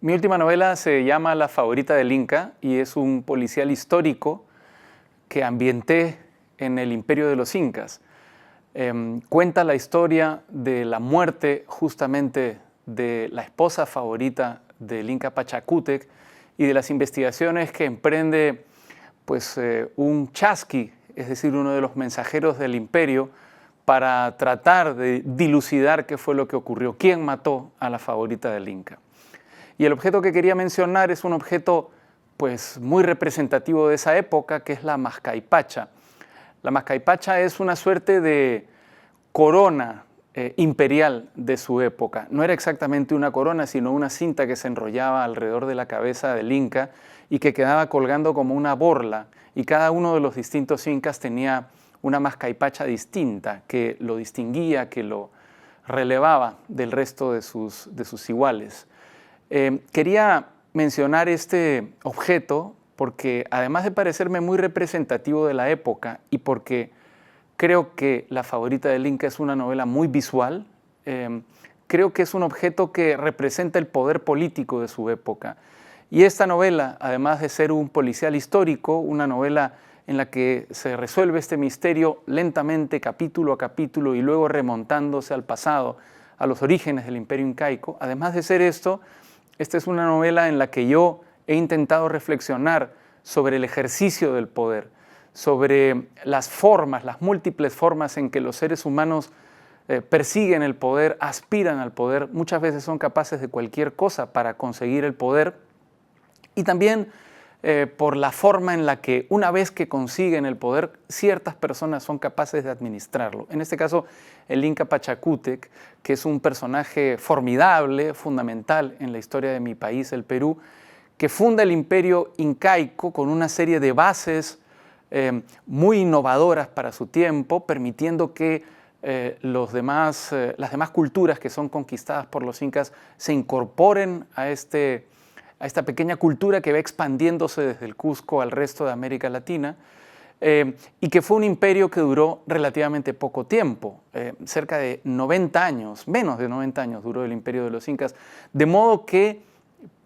Mi última novela se llama La favorita del Inca y es un policial histórico que ambienté en el imperio de los Incas. Cuenta la historia de la muerte justamente de la esposa favorita del Inca Pachacútec y de las investigaciones que emprende un chasqui, es decir, uno de los mensajeros del imperio, para tratar de dilucidar qué fue lo que ocurrió, quién mató a la favorita del Inca. Y el objeto que quería mencionar es un objeto muy representativo de esa época, que es la mascaipacha. La mascaipacha es una suerte de corona imperial de su época. No era exactamente una corona, sino una cinta que se enrollaba alrededor de la cabeza del Inca y que quedaba colgando como una borla. Y cada uno de los distintos incas tenía una mascaipacha distinta que lo distinguía, que lo relevaba del resto de sus iguales. Quería mencionar este objeto porque, además de parecerme muy representativo de la época y porque creo que La favorita del Inca es una novela muy visual, creo que es un objeto que representa el poder político de su época. Y esta novela, además de ser un policial histórico, una novela en la que se resuelve este misterio lentamente, capítulo a capítulo, y luego remontándose al pasado, a los orígenes del imperio incaico, además de ser esto, esta es una novela en la que yo he intentado reflexionar sobre el ejercicio del poder, sobre las formas, las múltiples formas en que los seres humanos persiguen el poder, aspiran al poder, muchas veces son capaces de cualquier cosa para conseguir el poder, y también por la forma en la que una vez que consiguen el poder, ciertas personas son capaces de administrarlo. En este caso, el Inca Pachacútec, que es un personaje formidable, fundamental en la historia de mi país, el Perú, que funda el imperio incaico con una serie de bases muy innovadoras para su tiempo, permitiendo que las demás culturas que son conquistadas por los incas se incorporen a esta pequeña cultura que va expandiéndose desde el Cusco al resto de América Latina, y que fue un imperio que duró relativamente poco tiempo, cerca de 90 años, menos de 90 años duró el imperio de los incas, de modo que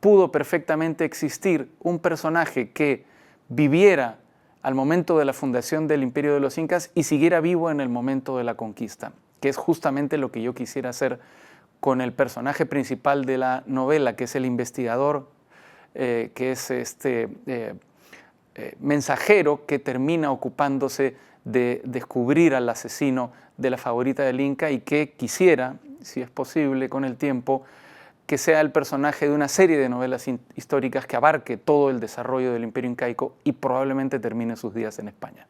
pudo perfectamente existir un personaje que viviera al momento de la fundación del imperio de los incas y siguiera vivo en el momento de la conquista, que es justamente lo que yo quisiera hacer con el personaje principal de la novela, que es el investigador, que es este mensajero que termina ocupándose de descubrir al asesino de la favorita del Inca y que quisiera, si es posible con el tiempo, que sea el personaje de una serie de novelas históricas que abarque todo el desarrollo del imperio incaico y probablemente termine sus días en España.